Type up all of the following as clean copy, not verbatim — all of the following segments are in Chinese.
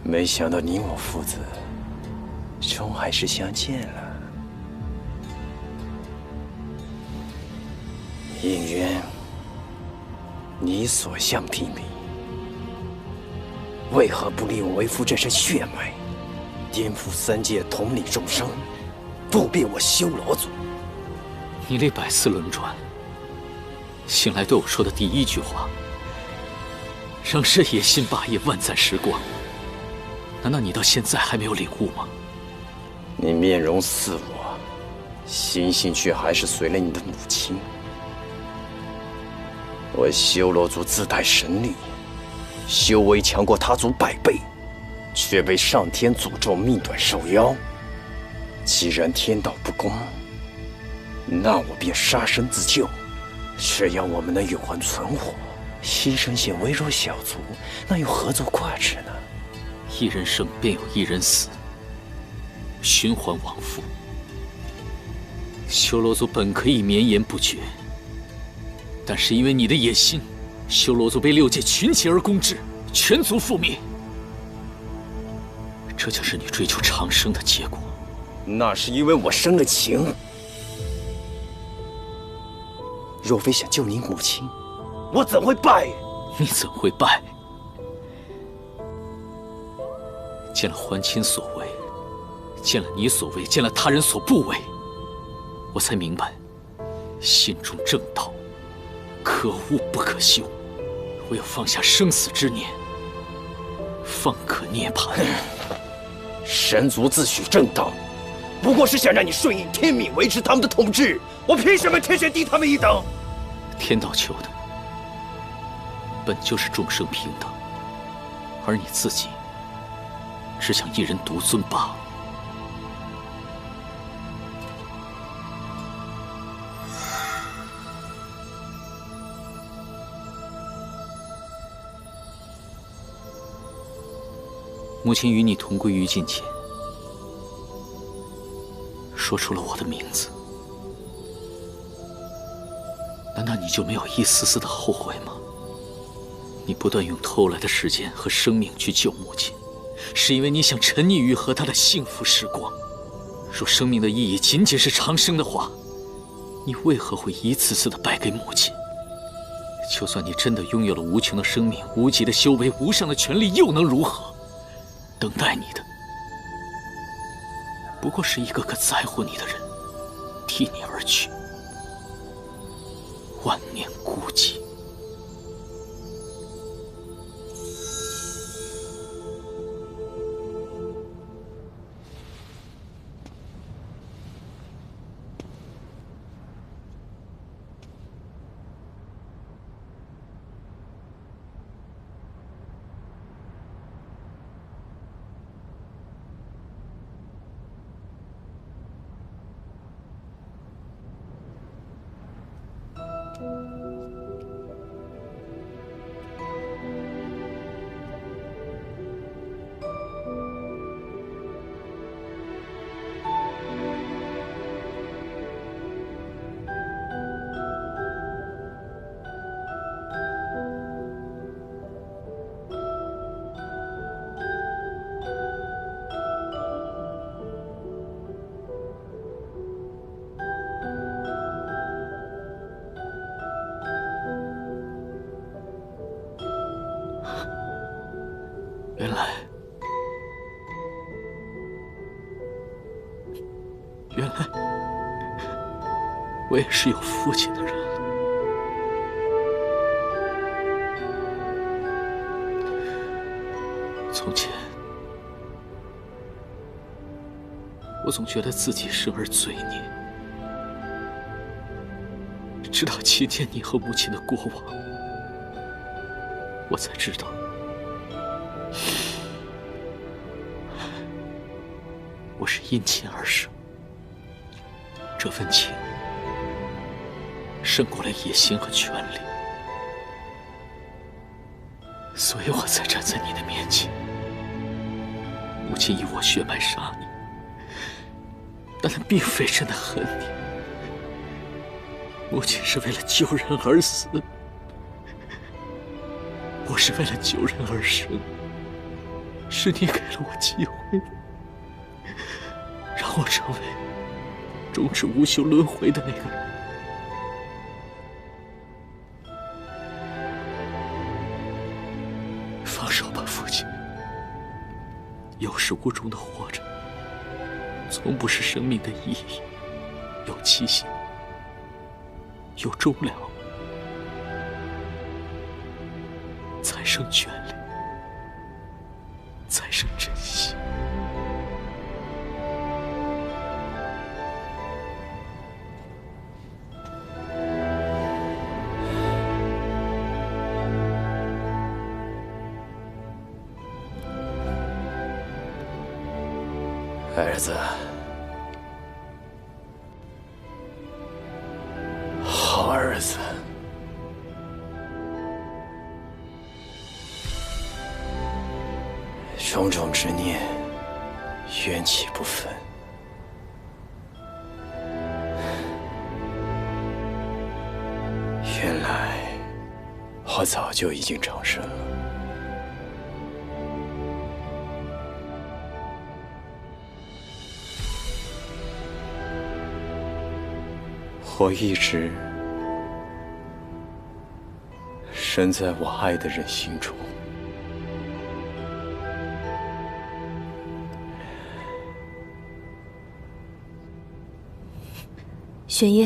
没想到你我父子终还是相见了。应渊，你所向披靡，为何不利我为父这身血脉，颠覆三界，统领众生，复变我修罗族？你历百次轮转，醒来对我说的第一句话，让人野心霸业，万载时光。难道你到现在还没有领悟吗？你面容似我，心性却还是随了你的母亲。我修罗族自带神力，修为强过他族100倍，却被上天诅咒命短受妖。既然天道不公，那我便杀身自救。只要我们能永恒存活，牺牲些微弱小族，那又何足挂齿呢？一人生便有一人死，循环往复。修罗族本可以绵延不绝，但是因为你的野心，修罗族被6界群起而攻之，全族覆灭。这就是你追求长生的结果。那是因为我生了情。若非想救你母亲，我怎会败？你怎会败？见了还亲所为，见了你所为，见了他人所不为，我才明白，心中正道，可恶不可修。唯有放下生死之念，方可涅槃。神族自诩正道，不过是想让你顺应天命，维持他们的统治。我凭什么天选低他们一等？天道求的本就是众生平等，而你自己只想一人独尊罢了。母亲与你同归于尽前，说出了我的名字，难道你就没有一丝丝的后悔吗？你不断用偷来的时间和生命去救母亲，是因为你想沉溺于和她的幸福时光。若生命的意义仅仅是长生的话，你为何会一次次的败给母亲？就算你真的拥有了无穷的生命、无极的修为、无上的权力，又能如何？等待你的不过是一个个在乎你的人替你而去，万念孤寂。原来我也是有父亲的人了。从前，我总觉得自己生而罪孽，直到今天你和母亲的过往，我才知道，我是因亲而生。这份情胜过了野心和权力，所以我才站在你的面前。母亲以我血脉杀你，但她并非真的恨你。母亲是为了救人而死，我是为了救人而生。是你给了我机会，让我成为终止无休轮回的那个人。放手吧，父亲。有始无终的活着，从不是生命的意义。有期限，有终了，才生眷恋，才生珍惜。儿子，好儿子，种种执念，缘起不分。原来我早就已经长生了。我一直生在我爱的人心中。玄烨，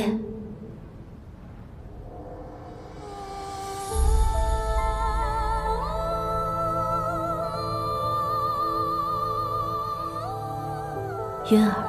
渊儿。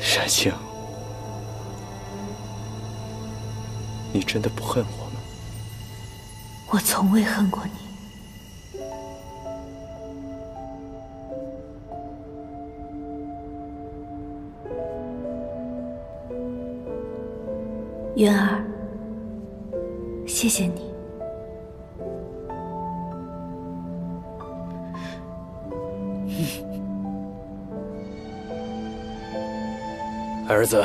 山青，你真的不恨我吗？我从未恨过你。渊儿，谢谢你。儿子，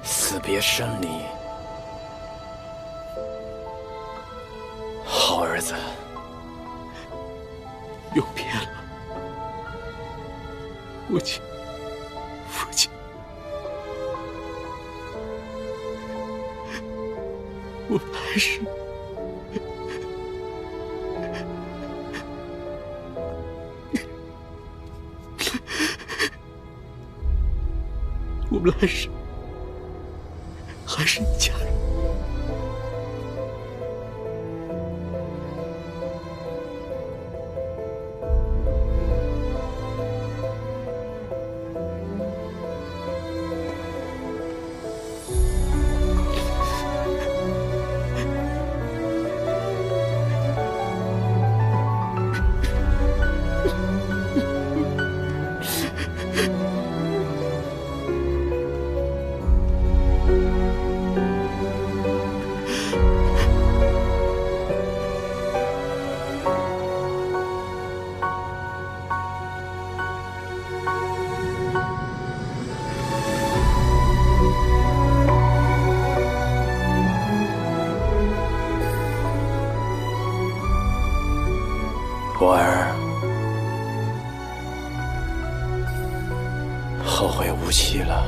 死别生离，好儿子。永别了，父亲，父亲。我来世，我们来世还是一家人。我儿，后会无期了。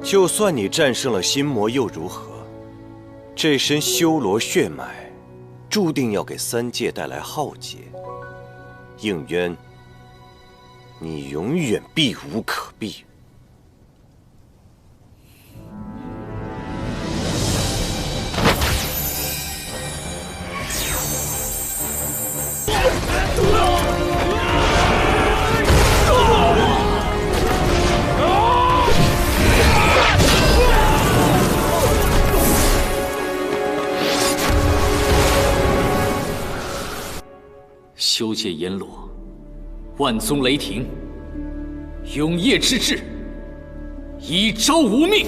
就算你战胜了心魔又如何？这身修罗血脉，注定要给三界带来浩劫。应渊，你永远避无可避。修界阎罗，万宗雷霆，永夜之志，以招无命。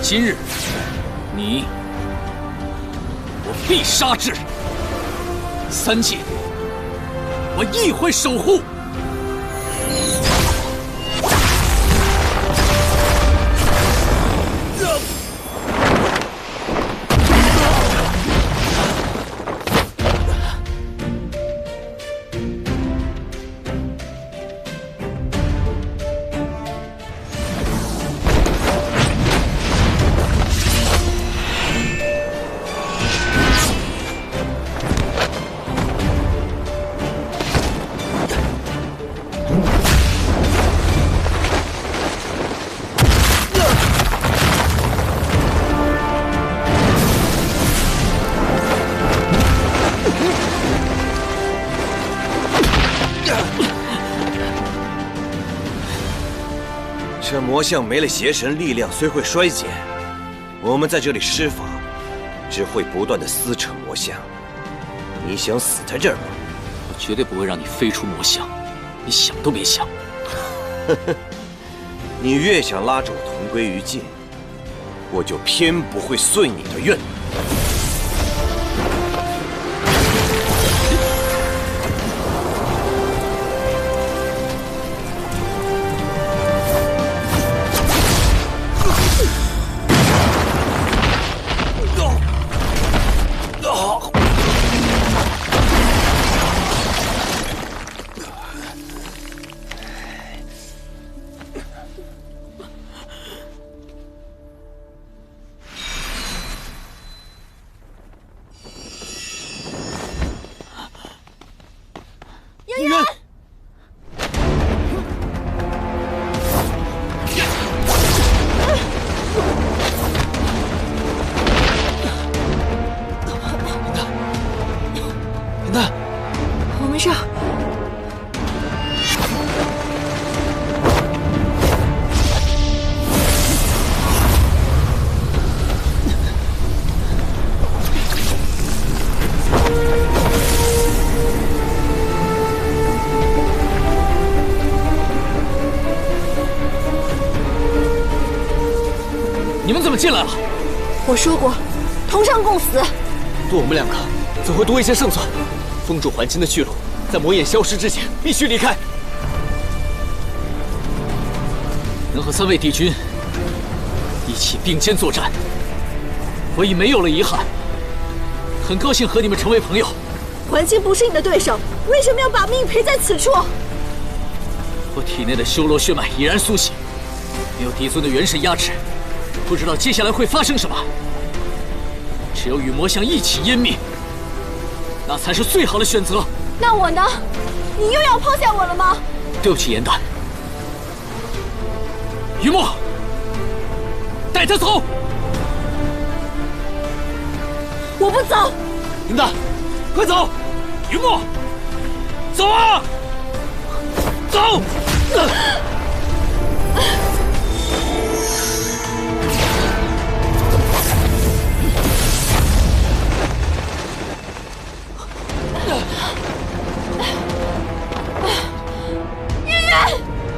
今日，你我必杀之。三界，我亦会守护。这魔像没了邪神，力量虽会衰减，我们在这里施法，只会不断的撕扯魔像。你想死在这儿吗？我绝对不会让你飞出魔像，你想都别想。你越想拉着我同归于尽，我就偏不会遂你的愿。你们怎么进来了？我说过，同生共死。多我们两个，怎会多一些胜算？封住还清的去路，在魔眼消失之前，必须离开。能和3位帝君一起并肩作战，我已没有了遗憾。很高兴和你们成为朋友。还清不是你的对手，为什么要把命赔在此处？我体内的修罗血脉已然苏醒，没有帝尊的元神压制，不知道接下来会发生什么。只有与魔像一起湮灭，那才是最好的选择。那我呢？你又要抛下我了吗？对不起，颜丹。雨墨，带他走。我不走。林丹，快走！雨墨，走啊！走！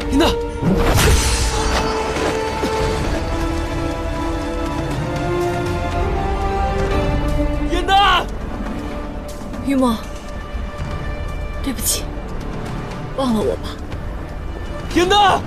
林丹，玉墨，对不起，忘了我吧。天呐！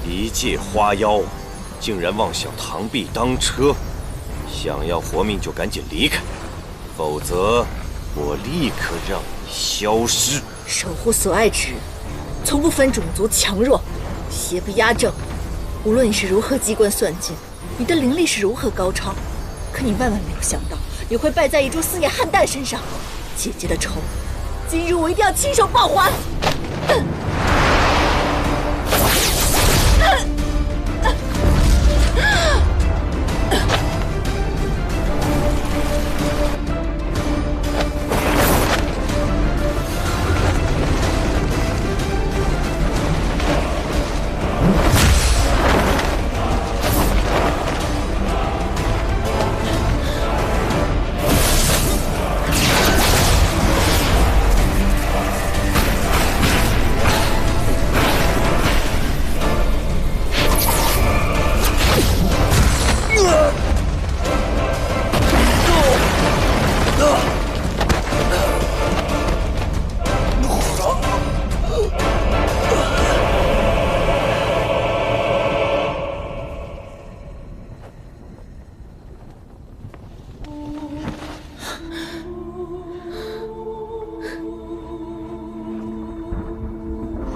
一介花妖，竟然妄想螳臂当车！想要活命就赶紧离开，否则我立刻让你消失！守护所爱之人，从不分种族强弱，邪不压正。无论你是如何机关算尽，你的灵力是如何高超，可你万万没有想到，你会败在一株四眼汉蛋身上。姐姐的仇，今日我一定要亲手报还！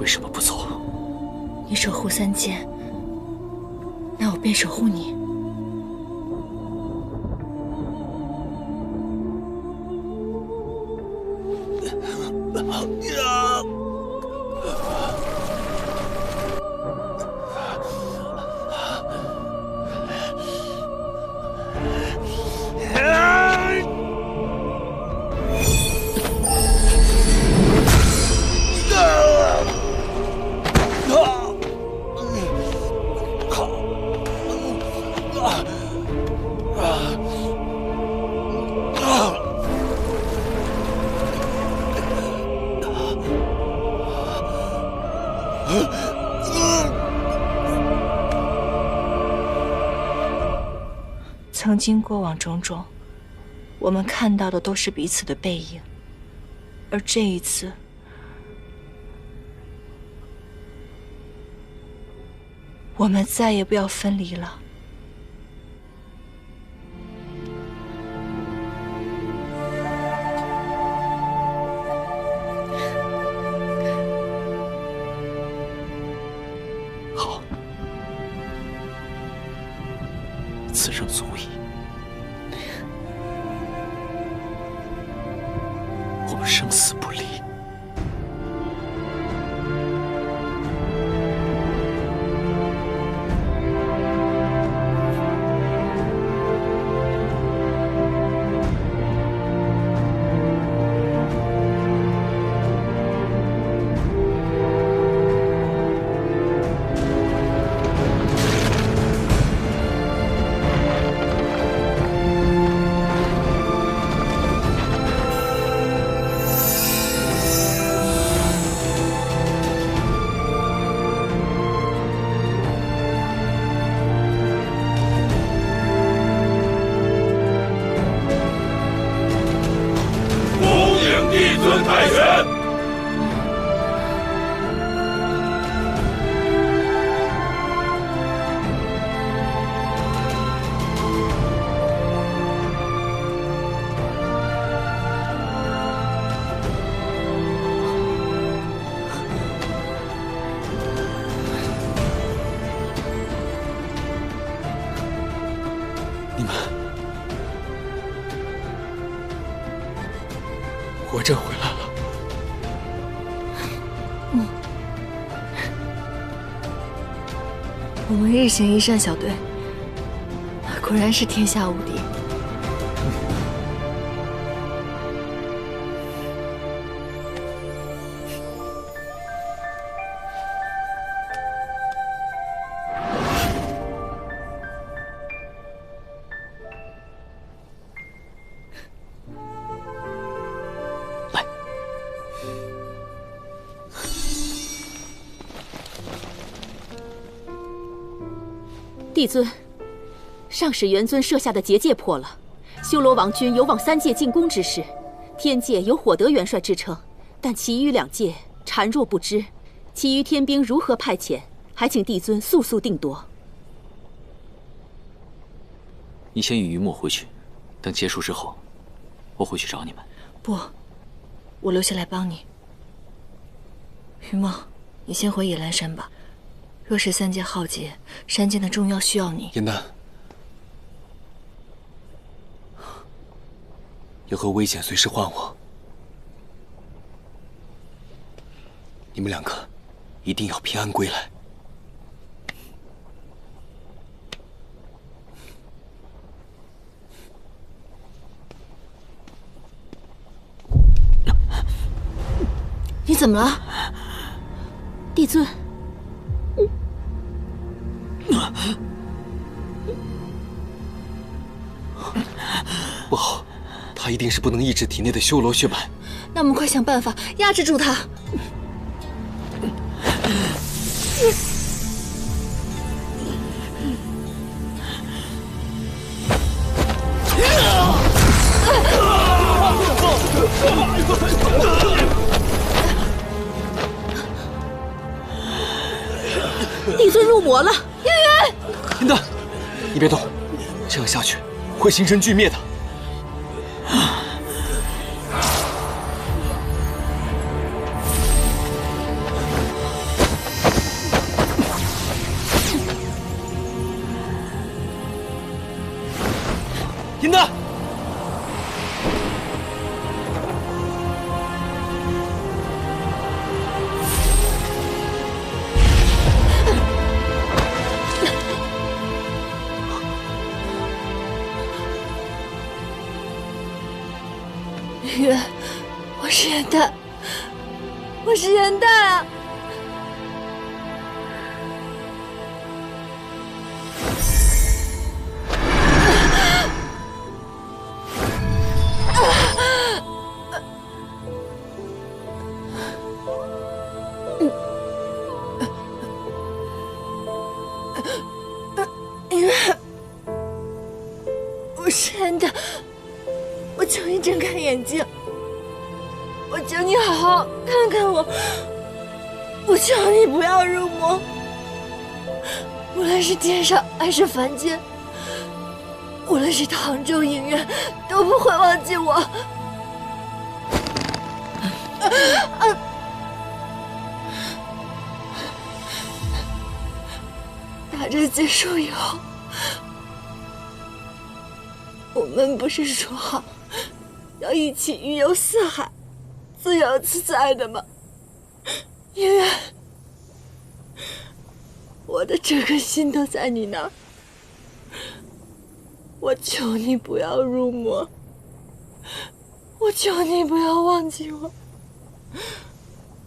为什么不走？你守护三界，那我便守护你。曾经过往种种，我们看到的都是彼此的背影，而这一次，我们再也不要分离了。好，此生足矣。我们生死不离。国正回来了。我们日行一善小队，果然是天下无敌。来，帝尊，上使元尊设下的结界破了，修罗王军有往3界进攻之势，天界有火德元帅支撑，但其余2界孱弱不支，其余天兵如何派遣？还请帝尊速速定夺。你先与于墨回去，等结束之后，我会去找你们。不，我留下来帮你。于墨，你先回野兰山吧。若是3界浩劫，山间的重要需要你。严丹，有何危险随时唤我。你们2个一定要平安归来。你怎么了？帝尊，不好，他一定是不能抑制体内的修罗血脉。那我们快想办法压制住他。帝尊入魔了！严丹，你别动，这样下去会形成巨灭的。严丹，云，我是严丹，我是严丹啊！云，我是严丹。我求你睁开眼睛，我求你好好看看我，我求你不要入魔，无论是天上还是凡间，无论是唐州影院，都不会忘记我。大战结束以后，我们不是说好要一起云游四海，自由自在的吗？因为我的整个心都在你那儿，我求你不要入魔，我求你不要忘记我，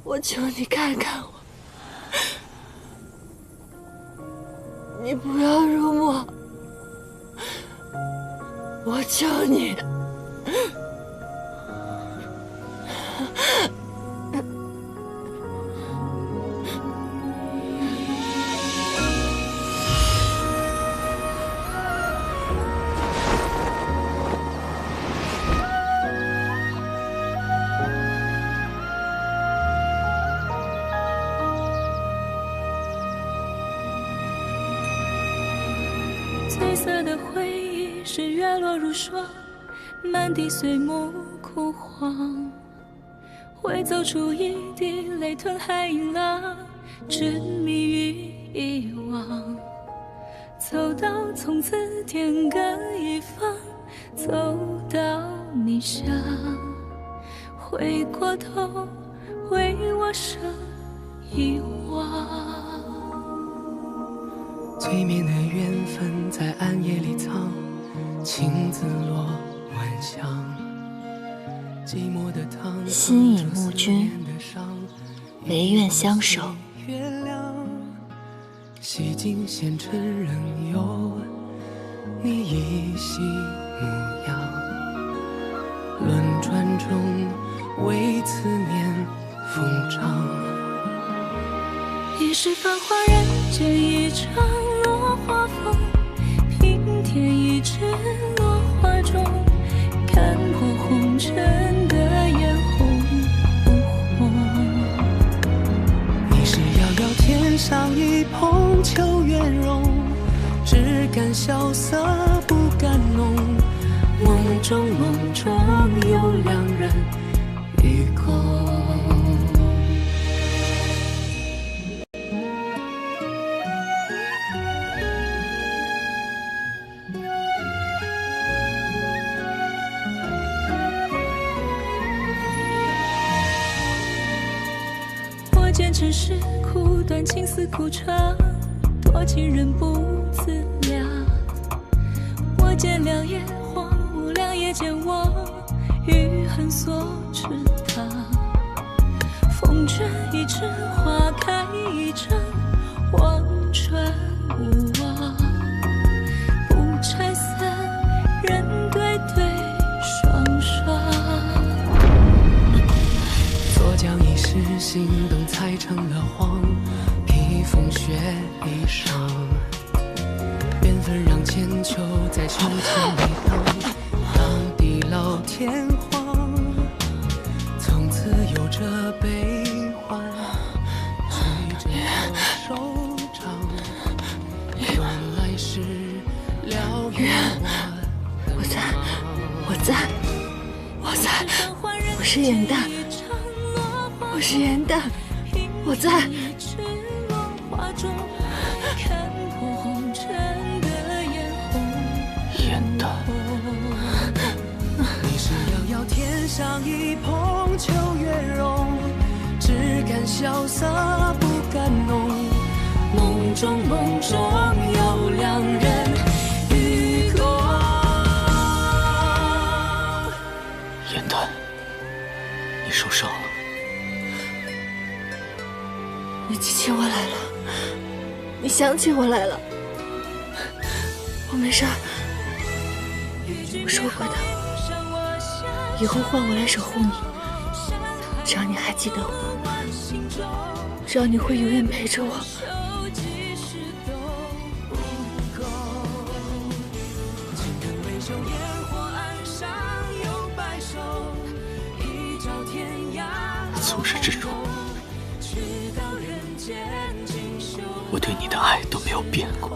我求你看看我，你不要入魔，我求你。褪色的回忆是月落如霜，满地碎木枯黄，会走出一滴泪吞海银浪，执迷于遗忘。走到从此天各一方，走到你乡，回过头为我设一网。催眠的缘分在暗夜里藏，情字落晚香。寂寞的汤，心影慕君，唯愿相守。月亮，洗尽纤尘仍有你依稀模样。轮转中为思念疯长。一世繁华人间一场落花风，平添一纸落花钟，看破红尘的眼红不红。你是遥遥天上一捧秋月容，只敢萧瑟不敢浓。梦中有两人与共。我见尘世苦短，情丝苦长，多情人不自量。我见良夜荒芜，良夜见我余恨所池塘。风卷一枝花开一场，望穿无望。不拆散，人对对双双。左将一世心动踩成了谎，披风雪衣裳。缘分让千秋在秋千里荡，到地老天荒。从此有着悲欢，随着手掌。原来是了愿我在，我是严淡，我是严淡，我在。严淡，你是遥遥天上一捧秋月容，只敢萧瑟不敢浓。梦中有两人与共。严淡，你受伤了。你记起我来了，你想起我来了。我没事儿，我说过的，以后换我来守护你，只要你还记得我，只要你会永远陪着我。从始至终，我对你的爱都没有变过。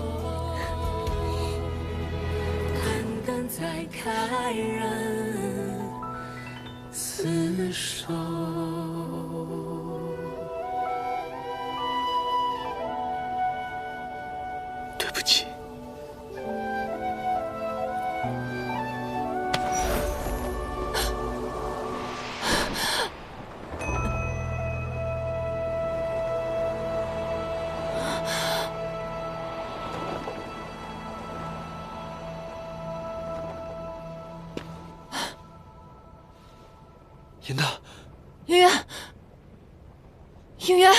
再开人厮守。对不起。严淡，应元，应元，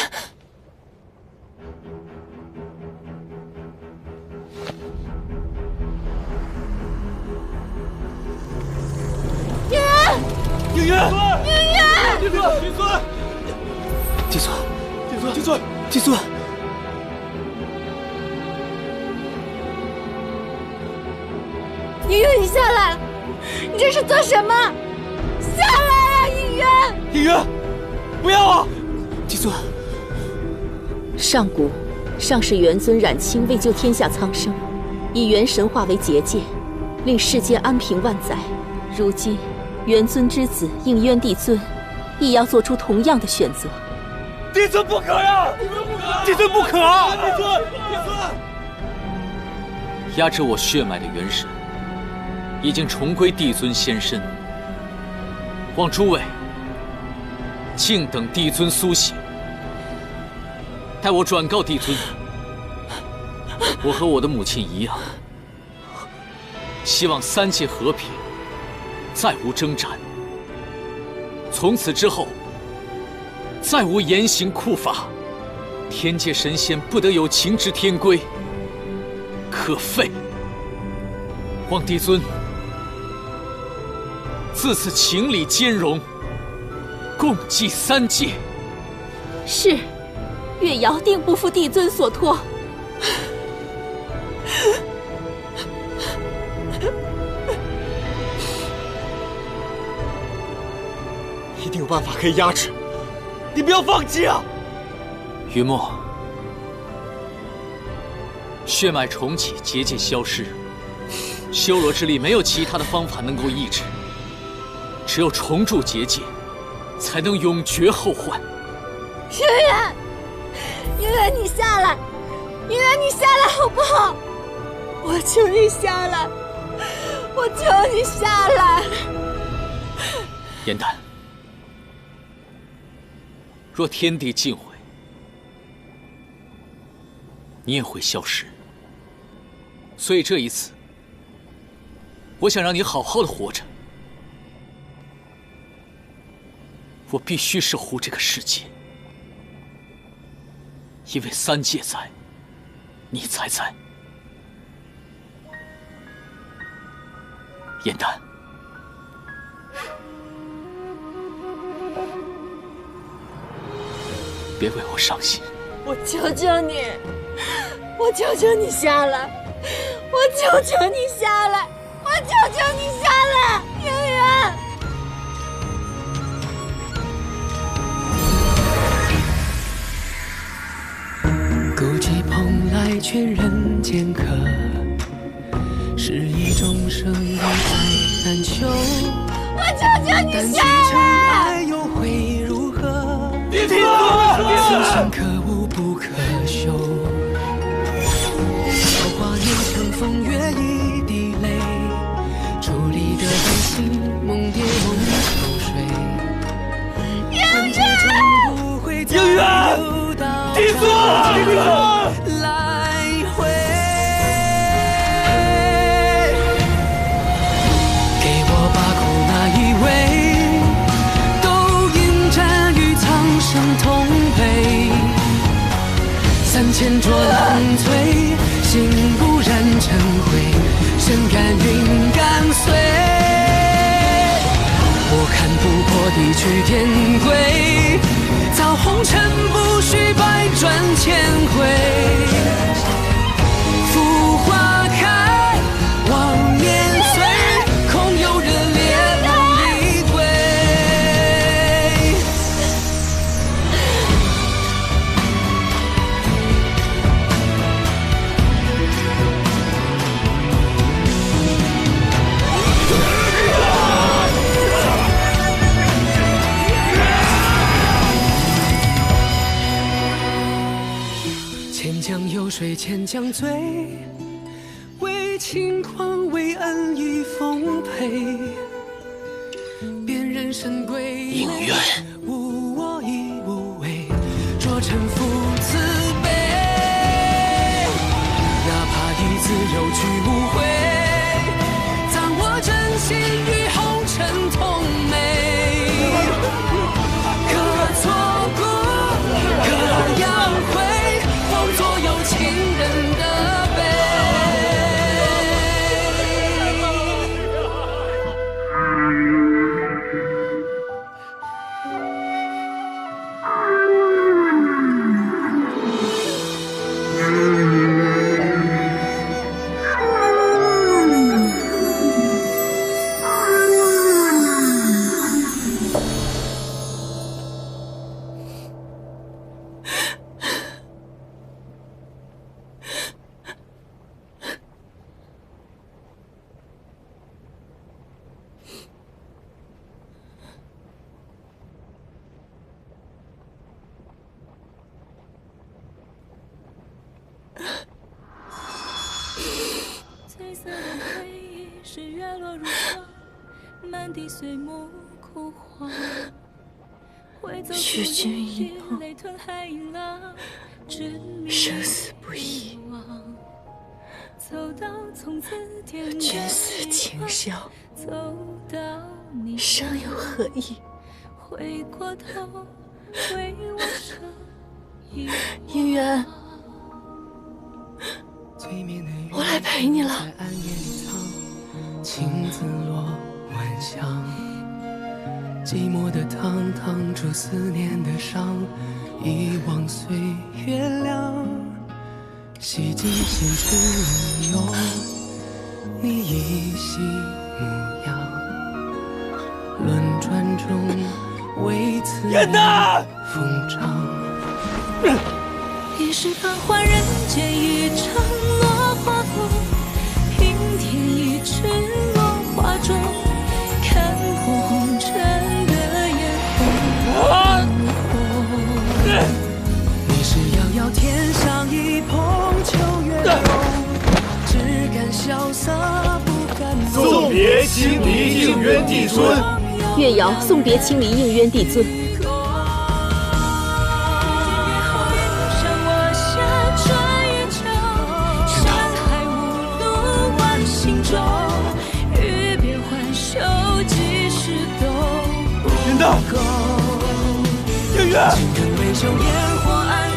应元，帝尊，应元，你下来！你这是做什么？下来啊，应元！应元，不要啊！帝尊，上古，上世元尊冉青为救天下苍生，以元神化为结界，令世间安平万载。如今，元尊之子应渊帝尊，亦要做出同样的选择。帝尊不可呀！帝尊不可啊！帝尊！压着我血脉的元神，已经重归帝尊仙身。望诸位静等帝尊苏醒，待我转告帝尊，我和我的母亲一样，希望三界和平，再无征战。从此之后，再无严刑酷法，天界神仙不得有情之天规，可废。望帝尊自此情理兼容，共济三界。是，月瑶定不负帝尊所托。一定有办法可以压制，你不要放弃啊！云墨，血脉重启，结界消失，修罗之力没有其他的方法能够抑制，只有重铸结界，才能永绝后患。月圆，月圆，你下来，月圆，你下来好不好？我求你下来，我求你下来。颜丹，若天地尽毁，你也会消失。所以这一次，我想让你好好的活着。我必须守护这个世界，因为三界在，你才在。颜丹，别为我伤心。我求求你，我求求你下来，我求求你下来，我求求你下来，月圆。孤寂蓬莱劝人间客，是一众生有爱难求。我求求你下来！又会如何？弟子，此生可无不可休。韶华年成风月一滴泪，伫立的悲心梦蝶梦秋水。愿界终不会再流到弟子，来回。给我把苦那一位，都应战与苍生同悲。3000浊浪摧，心不染尘灰，身甘云干碎。我看不破地去天归，造红尘不须百转千回。浮花开，望年岁，空有热烈梦里归。千江有水千江醉，为轻狂为恩义奉陪。辨人神归应愿，无我亦无畏，若臣服慈悲。哪怕一字有去无回，葬我真心与红尘同美。可错过，可要回，放左右情人的悲。翠色的回忆是月落如霜，满地碎木枯黄。许君一梦，生死不易。君思情消，尚有何意？应元，我来陪你了。青紫落晚香，寂寞的汤烫出思念的伤，遗忘岁月凉。洗尽前尘涌，你依稀模样。轮转中，为此风章。一世繁华人间，一场落花风。平添一池落花中，看破红尘的眼红。你是遥遥天上一捧秋月浓，只敢潇洒不敢浓。送别青离应渊帝尊。乐瑶送别青离应渊帝尊。云大，应渊。青藤为酒，烟火暗